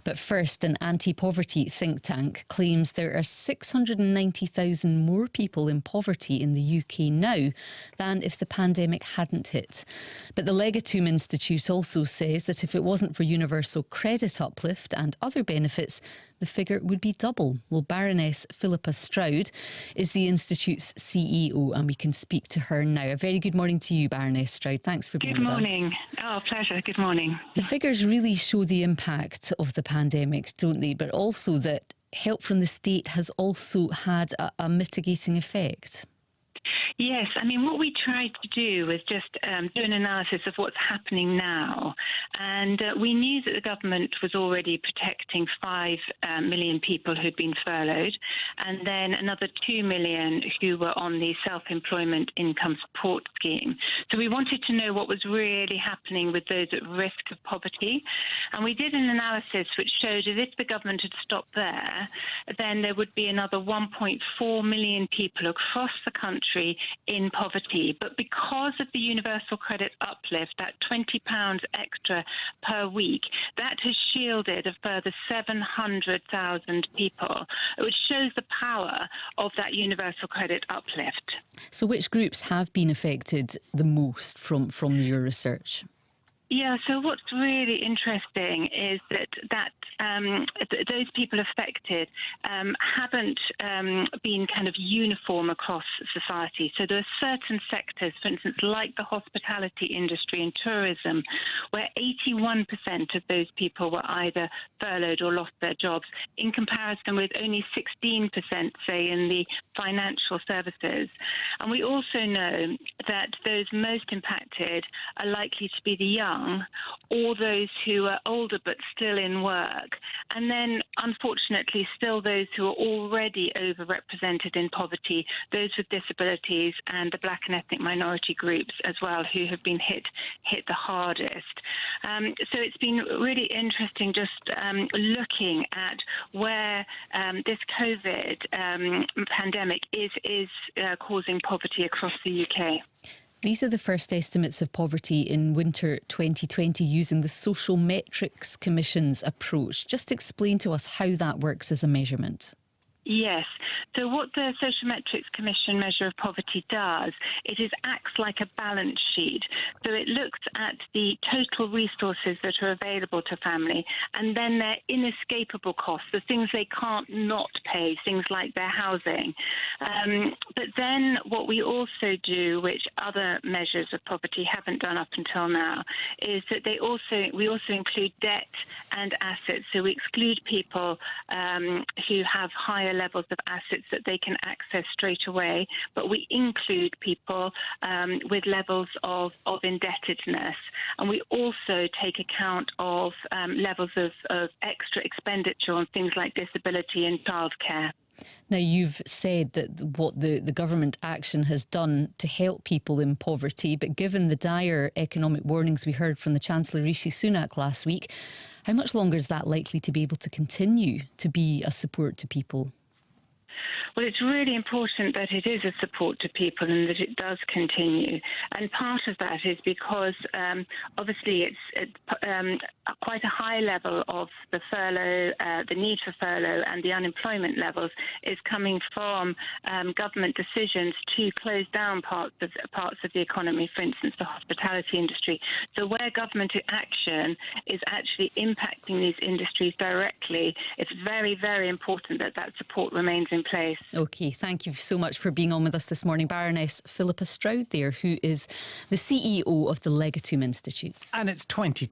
But first, an anti-poverty think tank claims there are 690,000 more people in poverty in the UK now than if the pandemic hadn't hit. But the Legatum Institute also says that if it wasn't for universal credit uplift and other benefits, the figure would be double. Well, Baroness Stroude is the Institute's CEO, and we can speak to her now. A very good morning to you, Baroness Stroude. Thanks for being with us. Good morning. Oh, pleasure. Good morning. The figures really show the impact of the pandemic, don't they? But also that help from the state has also had a mitigating effect. Yes, I mean, what we tried to do was just do an analysis of what's happening now. And we knew that the government was already protecting 5 million people who'd been furloughed, and then another 2 million who were on the self-employment income support scheme. So we wanted to know what was really happening with those at risk of poverty. And we did an analysis which showed that if the government had stopped there, then there would be another 1.4 million people across the country in poverty. But because of the universal credit uplift, that £20 extra per week, that has shielded a further 700,000 people, which shows the power of that universal credit uplift. So which groups have been affected the most from your research? Yeah, so what's really interesting is that those people affected haven't been kind of uniform across society. So there are certain sectors, for instance, like the hospitality industry and tourism, where 81% of those people were either furloughed or lost their jobs, in comparison with only 16%, say, in the financial services. And we also know that those most impacted are likely to be the young, or those who are older but still in work, and then unfortunately still those who are already overrepresented in poverty, those with disabilities and the black and ethnic minority groups as well, who have been hit the hardest. So it's been really interesting just looking at where this COVID pandemic is causing poverty across the UK. These are the first estimates of poverty in winter 2020 using the Social Metrics Commission's approach. Just explain to us how that works as a measurement. Yes. So what the Social Metrics Commission measure of poverty does, it acts like a balance sheet. So it looks at the total resources that are available to family, and then their inescapable costs, the things they can't not pay, things like their housing. But then what we also do, which other measures of poverty haven't done up until now, is that we also include debt and assets. So we exclude people who have higher levels of assets that they can access straight away, but we include people with levels of indebtedness, and we also take account of levels of extra expenditure on things like disability and childcare. Now, you've said that what the government action has done to help people in poverty, but given the dire economic warnings we heard from the Chancellor Rishi Sunak last week, how much longer is that likely to be able to continue to be a support to people? Well, it's really important that it is a support to people and that it does continue. And part of that is because obviously it's quite a high level of the furlough, the need for furlough and the unemployment levels is coming from government decisions to close down parts of the economy, for instance, the hospitality industry. So where government action is actually impacting these industries directly, it's very, very important that that support remains in place. OK, thank you so much for being on with us this morning. Baroness Stroude there, who is the CEO of the Legatum Institute. And it's 22.